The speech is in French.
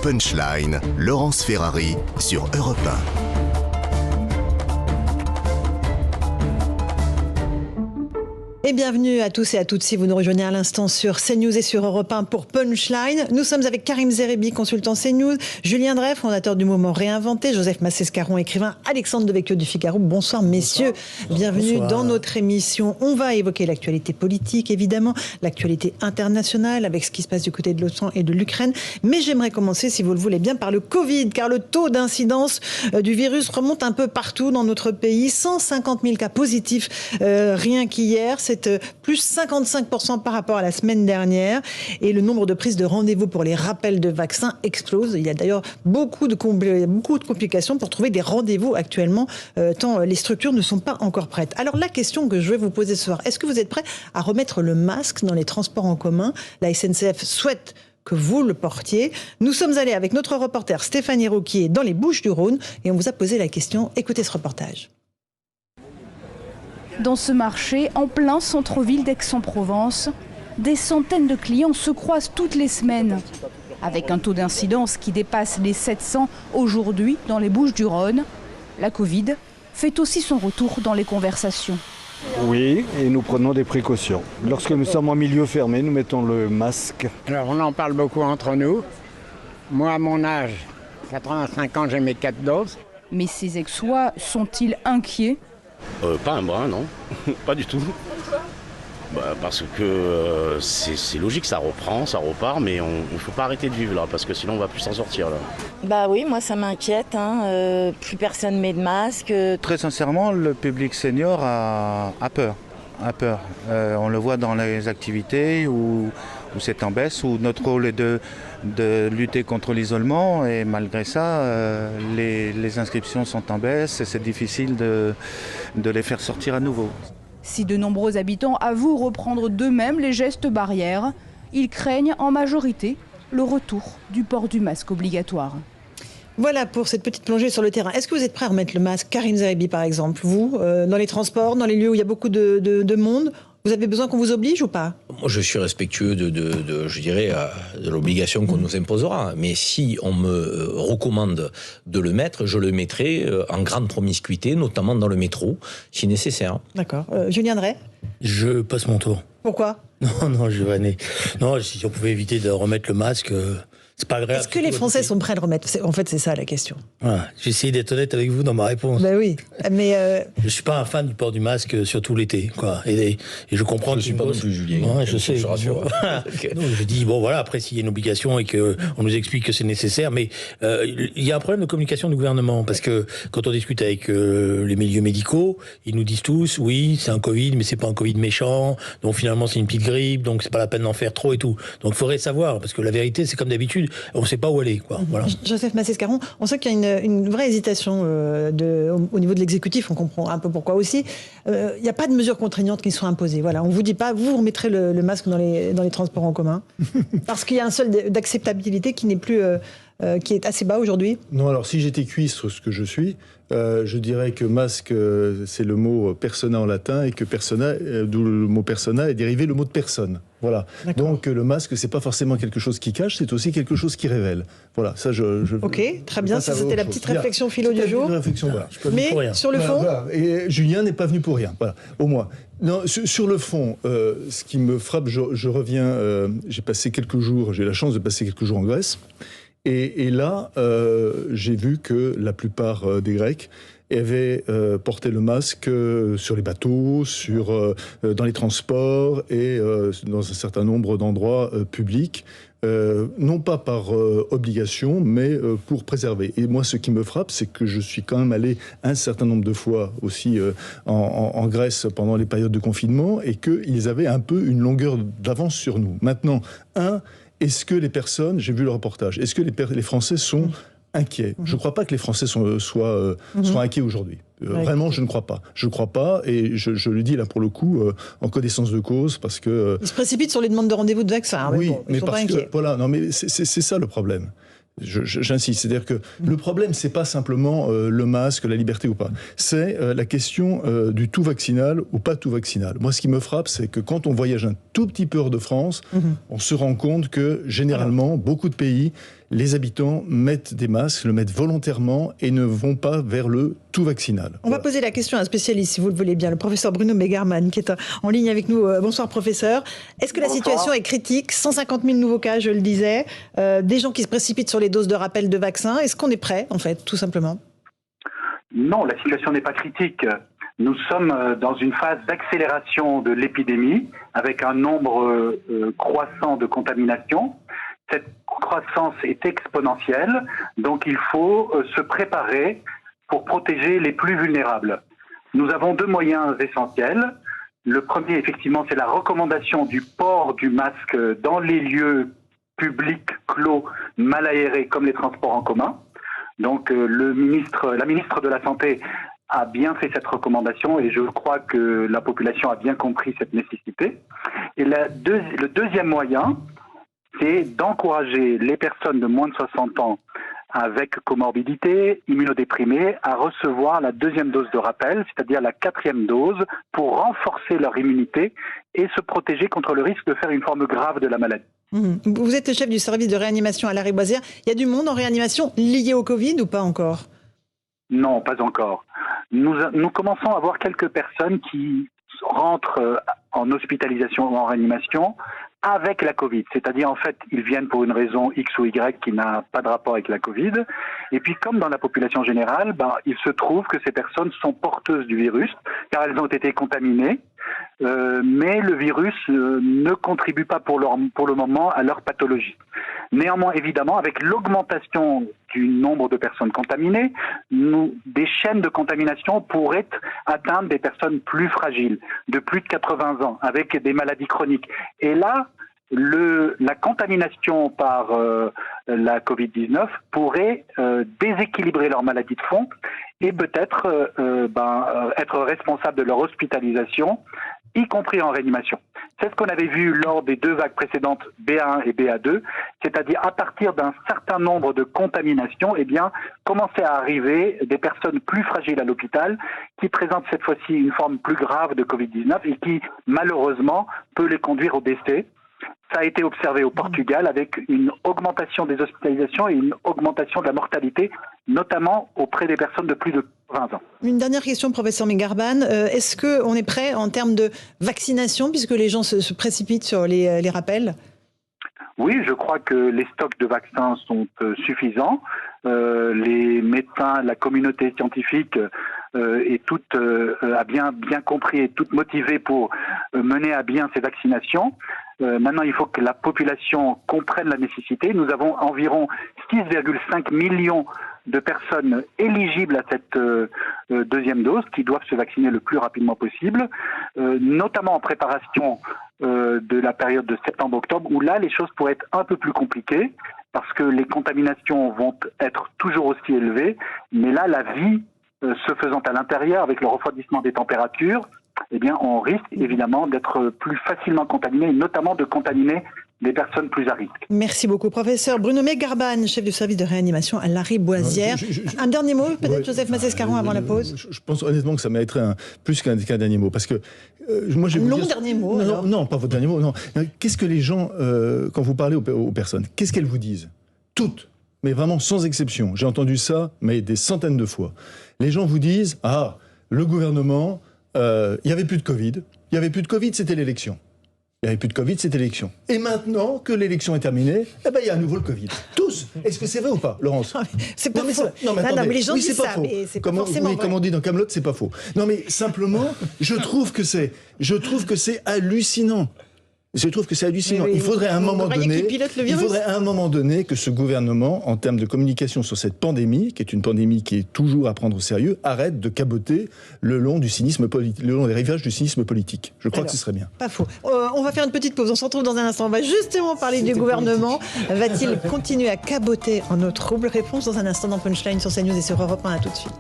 Punchline, Laurence Ferrari sur Europe 1. Et bienvenue à tous et à toutes si vous nous rejoignez à l'instant sur CNews et sur Europe 1 pour Punchline. Nous sommes avec Karim Zerebi, consultant CNews, Julien Drey, fondateur du mouvement Réinventé, Joseph Massescaron, écrivain, Alexandre Devecchio du Figaro. Bonsoir messieurs, bienvenue dans notre émission. On va évoquer l'actualité politique, évidemment, l'actualité internationale avec ce qui se passe du côté de l'OTAN et de l'Ukraine. Mais j'aimerais commencer, si vous le voulez bien, par le Covid, car le taux d'incidence du virus remonte un peu partout dans notre pays. 150 000 cas positifs rien qu'hier. C'est plus 55% par rapport à la semaine dernière. Et le nombre de prises de rendez-vous pour les rappels de vaccins explose. Il y a d'ailleurs beaucoup de complications pour trouver des rendez-vous actuellement, tant les structures ne sont pas encore prêtes. Alors la question que je vais vous poser ce soir, est-ce que vous êtes prêts à remettre le masque dans les transports en commun ? La SNCF souhaite que vous le portiez. Nous sommes allés avec notre reporter Stéphanie Rouquier dans les Bouches-du-Rhône et on vous a posé la question. Écoutez ce reportage. Dans ce marché, en plein centre-ville d'Aix-en-Provence, des centaines de clients se croisent toutes les semaines. Avec un taux d'incidence qui dépasse les 700 aujourd'hui dans les Bouches-du-Rhône, la Covid fait aussi son retour dans les conversations. Oui, et nous prenons des précautions. Lorsque nous sommes en milieu fermé, nous mettons le masque. Alors on en parle beaucoup entre nous. Moi, à mon âge, 85 ans, j'ai mes 4 doses. Mais ces Aixois sont-ils inquiets ? Pas un brin, non. Pas du tout. Parce que c'est logique, ça reprend, ça repart, mais il ne faut pas arrêter de vivre là, parce que sinon on ne va plus s'en sortir là. Bah oui, moi ça m'inquiète, plus personne met de masque. Très sincèrement, le public senior a peur. On le voit dans les activités où c'est en baisse, où notre rôle est de lutter contre l'isolement et malgré ça, les inscriptions sont en baisse et c'est difficile de les faire sortir à nouveau. Si de nombreux habitants avouent reprendre d'eux-mêmes les gestes barrières, ils craignent en majorité le retour du port du masque obligatoire. Voilà pour cette petite plongée sur le terrain. Est-ce que vous êtes prêt à remettre le masque, Karim Zerebi par exemple, vous, dans les transports, dans les lieux où il y a beaucoup de monde ? Vous avez besoin qu'on vous oblige ou pas ? Moi, je suis respectueux de l'obligation qu'on nous imposera. Mais si on me recommande de le mettre, je le mettrai en grande promiscuité, notamment dans le métro, si nécessaire. D'accord. Julien Drey ? Je passe mon tour. Pourquoi ? Non, je vais. Non, si on pouvait éviter de remettre le masque... C'est pas agréable. Est-ce que les Français sont prêts à le remettre ? En fait, c'est ça la question. Voilà. J'ai essayé d'être honnête avec vous dans ma réponse. Ben oui, mais... Je suis pas un fan du port du masque, surtout l'été, quoi. Et je comprends que... Je suis pas non plus, Julien. Ouais, je sais. Je rassure. Okay. Non, je dis, bon, voilà, après, s'il y a une obligation et qu'on nous explique que c'est nécessaire, mais il y a un problème de communication du gouvernement, parce que quand on discute avec les milieux médicaux, ils nous disent tous, oui, c'est un Covid, mais c'est pas un Covid méchant, donc finalement, c'est une petite grippe, donc c'est pas la peine d'en faire trop et tout. Donc, il faudrait savoir, parce que la vérité, c'est comme d'habitude, on ne sait pas où aller, quoi. Voilà. Joseph Massescaron, on sait qu'il y a une vraie hésitation au niveau de l'exécutif, on comprend un peu pourquoi aussi. Il n'y a pas de mesures contraignantes qui sont imposées. Voilà, on ne vous dit pas, vous remettrez le masque dans les transports en commun, parce qu'il y a un seuil d'acceptabilité qui n'est plus... qui est assez bas aujourd'hui. Non, alors si j'étais cuistre, ce que je suis, je dirais que masque, c'est le mot persona en latin, et que persona, d'où le mot persona, est dérivé le mot de personne. Voilà. D'accord. Donc le masque, c'est pas forcément quelque chose qui cache, c'est aussi quelque chose qui révèle. Voilà, ça Ok, très bien, ça c'était la petite réflexion philo du jour. Réflexion, voilà. Mais sur le fond... Voilà. Et Julien n'est pas venu pour rien, voilà, au moins. Non, sur le fond, ce qui me frappe, je reviens, j'ai eu la chance de passer quelques jours en Grèce, et là, j'ai vu que la plupart des Grecs avaient porté le masque sur les bateaux, dans les transports et dans un certain nombre d'endroits publics. Non pas par obligation, mais pour préserver. Et moi, ce qui me frappe, c'est que je suis quand même allé un certain nombre de fois aussi en Grèce pendant les périodes de confinement, et qu'ils avaient un peu une longueur d'avance sur nous. Maintenant, est-ce que les personnes, j'ai vu le reportage, est-ce que les Français sont inquiets ? Je ne crois pas que les Français soient inquiets aujourd'hui. Vraiment, je ne crois pas. Je ne crois pas, et je le dis là pour le coup, en connaissance de cause, parce que... Ils se précipitent sur les demandes de rendez-vous de vaccin. Oui, mais parce que... Voilà, non, mais c'est ça le problème. J'insiste, c'est-à-dire que le problème, c'est pas simplement le masque, la liberté ou pas. C'est la question du tout vaccinal ou pas tout vaccinal. Moi, ce qui me frappe, c'est que quand on voyage un tout petit peu hors de France, on se rend compte que généralement, beaucoup de pays les habitants mettent des masques, le mettent volontairement et ne vont pas vers le tout vaccinal. On va poser la question à un spécialiste, si vous le voulez bien, le professeur Bruno Megarman, qui est en ligne avec nous. Bonsoir, professeur. Est-ce que la situation est critique ? 150 000 nouveaux cas, je le disais, des gens qui se précipitent sur les doses de rappel de vaccins. Est-ce qu'on est prêt, en fait, tout simplement ? Non, la situation n'est pas critique. Nous sommes dans une phase d'accélération de l'épidémie, avec un nombre croissant de contaminations. Cette croissance est exponentielle, donc il faut se préparer pour protéger les plus vulnérables. Nous avons 2 moyens essentiels. Le premier, effectivement, c'est la recommandation du port du masque dans les lieux publics clos, mal aérés, comme les transports en commun. Donc la ministre de la Santé a bien fait cette recommandation et je crois que la population a bien compris cette nécessité. Et le deuxième moyen, c'est d'encourager les personnes de moins de 60 ans avec comorbidité, immunodéprimés, à recevoir la 2e dose de rappel, c'est-à-dire la 4e dose, pour renforcer leur immunité et se protéger contre le risque de faire une forme grave de la maladie. Vous êtes le chef du service de réanimation à Lariboisière. Il y a du monde en réanimation lié au Covid ou pas encore ? Non, pas encore. Nous commençons à voir quelques personnes qui rentrent en hospitalisation ou en réanimation avec la Covid. C'est-à-dire, en fait, ils viennent pour une raison X ou Y qui n'a pas de rapport avec la Covid. Et puis, comme dans la population générale, il se trouve que ces personnes sont porteuses du virus, car elles ont été contaminées. Mais le virus ne contribue pas pour le moment à leur pathologie. Néanmoins, évidemment, avec l'augmentation du nombre de personnes contaminées, des chaînes de contamination pourraient atteindre des personnes plus fragiles, de plus de 80 ans, avec des maladies chroniques. Et là, la contamination par la Covid-19 pourrait déséquilibrer leur maladie de fond et peut-être être responsable de leur hospitalisation, y compris en réanimation. C'est ce qu'on avait vu lors des 2 vagues précédentes, BA1 et BA2, c'est-à-dire à partir d'un certain nombre de contaminations, commençaient à arriver des personnes plus fragiles à l'hôpital qui présentent cette fois-ci une forme plus grave de Covid-19 et qui, malheureusement, peut les conduire au décès. Ça a été observé au Portugal avec une augmentation des hospitalisations et une augmentation de la mortalité, notamment auprès des personnes de plus de 20 ans. Une dernière question, professeur Megarban. Est-ce qu'on est prêt en termes de vaccination, puisque les gens se précipitent sur les rappels ? Oui, je crois que les stocks de vaccins sont suffisants. Les médecins, la communauté scientifique est toute a bien compris et toute motivée pour mener à bien ces vaccinations. Maintenant, il faut que la population comprenne la nécessité. Nous avons environ 6,5 millions de personnes éligibles à cette 2e dose qui doivent se vacciner le plus rapidement possible, notamment en préparation de la période de septembre-octobre où là, les choses pourraient être un peu plus compliquées parce que les contaminations vont être toujours aussi élevées. Mais là, la vie se faisant à l'intérieur avec le refroidissement des températures, on risque évidemment d'être plus facilement contaminé, et notamment de contaminer des personnes plus à risque. Merci beaucoup, professeur Bruno Megarban, chef du service de réanimation à Lariboisière. Un dernier mot, peut-être, Joseph Massescaron, avant la pause. Je pense honnêtement que ça mériterait plus qu'un dernier mot, parce que moi, je vais vous dire... dernier mot. Non, pas votre dernier mot. Non. Qu'est-ce que les gens, quand vous parlez aux personnes, qu'est-ce qu'elles vous disent ? Toutes, mais vraiment sans exception. J'ai entendu ça, mais des centaines de fois. Les gens vous disent, le gouvernement, il n'y avait plus de Covid. Il n'y avait plus de Covid, c'était l'élection. Il n'y avait plus de Covid, c'était l'élection. Et maintenant que l'élection est terminée, il y a à nouveau le Covid. Tous. Est-ce que c'est vrai ou pas, Laurence ? C'est pas faux. Non, mais attendez. Mais les gens disent c'est pas ça, faux. mais c'est pas forcément vrai. Comme on dit dans Kaamelott, c'est pas faux. Non, mais simplement, je trouve que c'est hallucinant. Je trouve que c'est hallucinant. Il faudrait à un moment donné que ce gouvernement, en termes de communication sur cette pandémie, qui est une pandémie qui est toujours à prendre au sérieux, arrête de caboter le long des rivages du cynisme politique. Je crois que ce serait bien. Pas faux. On va faire une petite pause. On se retrouve dans un instant. On va justement parler du gouvernement. Va-t-il continuer à caboter en eau trouble ? Réponse dans un instant dans Punchline sur CNews et sur Europe 1. À tout de suite.